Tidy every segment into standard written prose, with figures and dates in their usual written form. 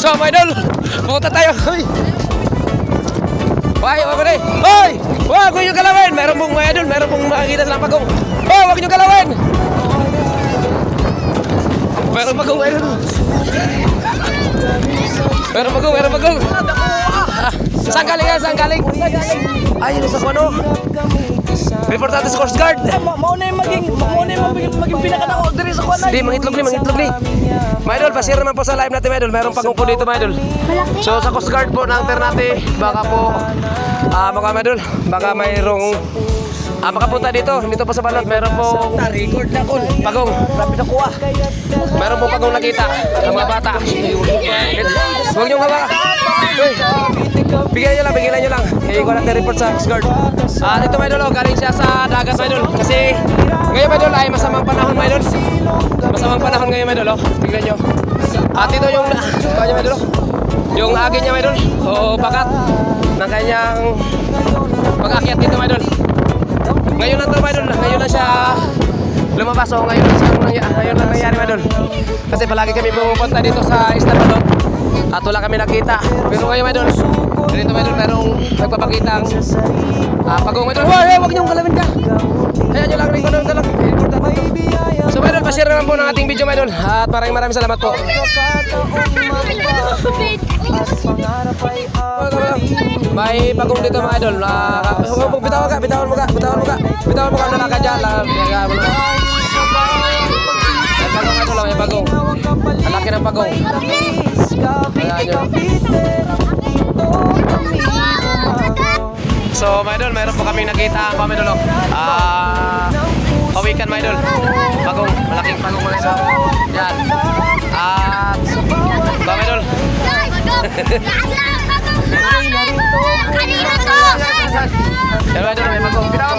So mga idol, pumunta tayo. Hoy! Hoy, wag na. Hoy! Wag niyo galawin. Meron pong mga idol, meron pong makikita silang pagong. Hoy, wag niyo galawin. Meron pagong idol. Meron pagong. Saan galing yan? Saan galing? Ay, yun sa ano? Report natin sa Coast Guard. Mauna yung maging pinakatako diri sa kuwan. Hindi, mangitlog ni. Mga idol, pasira naman po sa live natin, mga idol. Meron pagong po dito, mga idol. So, sa Coast Guard po, ng Ternate, baka po, mga idol, baka mayroong makapunta dito po sa balot. Meron po Record na ko. pagong. Rapid ako ah. Meron po pagong nakita ng mga bata. Huwag niyong hawakan. Bigyan nyo lang. Ko natin report sa Coast Guard. Dito mga idol, galing siya sa dagat mga idol. Kasi ngayon mga idol ay masamang panahon mga idol. Masamang panahon ngayon mga idol. Tignan nyo. Ito yung mga idol. Yung agin niya mga idol. O bakat ng kanyang pag-akyat dito mga idol. Ngayon lang ito mga idol. Ngayon lang siya lumabas. O ngayon lang nangyari mga idol. Kasi palagi kami pumupunta dito sa Istabalo. At wala kami nakita. Pero ngayon mga idol, dito mga idol, merong nagpapakita ang pagong mga idol. Hoy, huwag niyong galawin ka. Hayaan nyo lang, record na lang. So mga idol, pa-share naman po ng ating video mga idol. At maraming salamat po. May pagong dito mga idol. Bitawan mo ka. Nalakad dyan. May pagong. Ang laki ng pagong. So mga idol, meron po kaming nakita mga idol. Pawikan mga idol. Pagong, malaking pagong mga idol. Yan. At mga idol. Yan mga idol, may pagong. Bitawan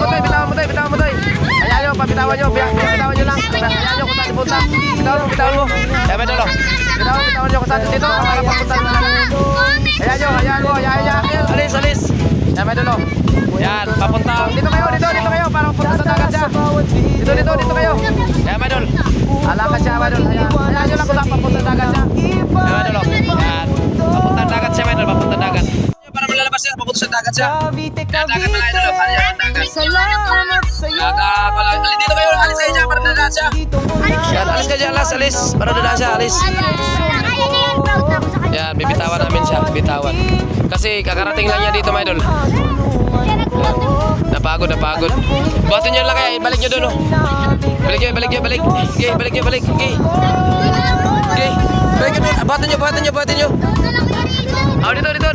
mo tayo. Ayan nyo, pabitawan nyo lang. Ayan nyo kung saan punta. Bitawan mo. Yan mga idol. Bitawan nyo kung saan dito. Para papunta na lang. Ayan nyo. Alis. Yan mga idol. Yan, papunta. Dito kayo. Para papunta sa dagat siya. Dito kayo. Yan mga idol. Alakad siya mga idol. Ayan nyo lang kung saan papunta sa dagat siya. Yan mga idol. Yan. Papunta sa dagat siya mga idol. Papunta sa dagat. Para malalabas siya, papunta sa dagat siya. Dagat mga idol. Dagat. Dito kayo. Alis kayo dyan para dadaan siya. Yan, alis kayo dyan. Alis. Para dadaan siya. Alis. Yan, bibitawan namin siya. Bitawan. Kasi kakarating lang niya dito mga idol. Napagod. Buhatin nyo lang kaya, ibalik nyo doon. Balik nyo. Okay, balik nyo. Buhatin nyo.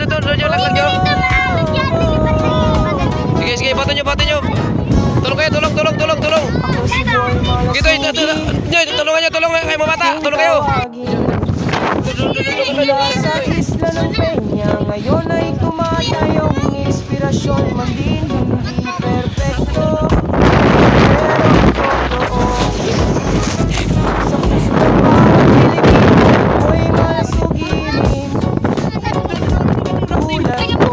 Dito. Lang nyo. Sige, buhatin nyo. Tulong kayo. Dito. Tulungan kayo mga bata. Tulong kayo. Sa isla ng Peña, ngayon ay tumatayong inspirasyon man din, hindi perfecto. Sa puso ng bawat Pilipino, ako'y masugilin. Tulad ko.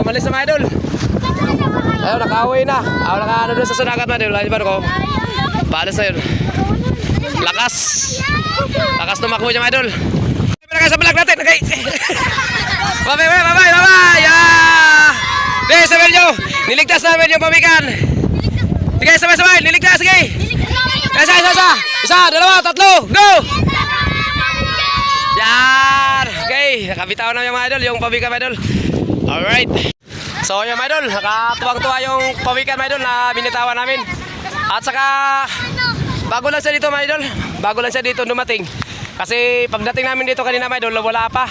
Umalis na mga idol. Ayun, naka-away na. Naka-ano doon sa sanagat mga idol. Ayun ko. Paalis na yun. Lakas tumakbo niya mga idol. Pinagay sa vlog natin. Okay. Bye. Sige, sabihin nyo. Niligtas namin yung pawikan. Sige, sabay. Niligtas, sige. Isa, dalawa, tatlo. Go! Yan. Okay. Nakabitaw na yung mga idol. Yung pawikan mga idol. Alright. So yung mga idol, nakatuwang-tuwa yung pawikan mga idol na binitawan namin. At saka bago lang siya dito mga idol. Bago lang siya dito dumating. Kasi pagdating namin dito kanina mga idol, wala pa.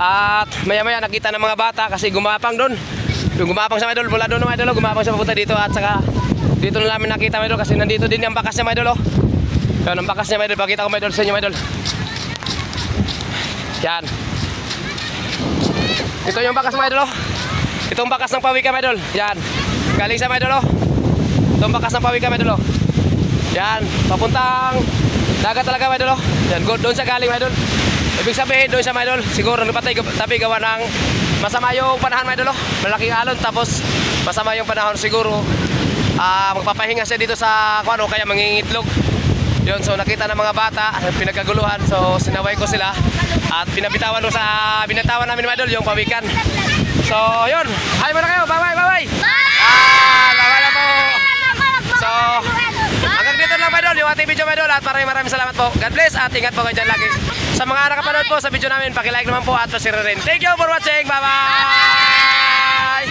At maya maya nakita ng mga bata kasi gumapang doon. Yung gumapang sa mga idol, wala doon mga idol, gumapang sa papunta dito. At saka dito na namin nakita mga idol kasi nandito din yung bakas niya mga idol. Yan ang bakas niya mga idol, pakita ko mga idol sa inyo mga idol. Yan. Ito yung bakas mga idol. Itong bakas ng pawika mga idol. Yan. Galing sa mga idol. Itong bakas ng pawika mga idol. Yan. Papuntang dagat talaga mga idol. Yan. Doon sa galing mga idol. Ibig sabihin doon sa mga idol, siguro napatay tabi gawa ng masama yung panahon mga idol. Malaking alon tapos masama yung panahon siguro. Magpapahinga siya dito sa kuano kaya mangingitlog. Yun, so nakita ng mga bata, pinagkaguluhan, so sinaway ko sila at binatawan namin mga idol yung pawikan. So yun, hi muna kayo, bye bye, bye bye. Bye na po. So hanggang dito lang mga idol, yung ating video mga idol at maraming salamat po. God bless at ingat po kayo dyan lagi. Sa mga nakapanood po sa video namin, paki-like naman po at pa-share rin. Thank you for watching, bye bye.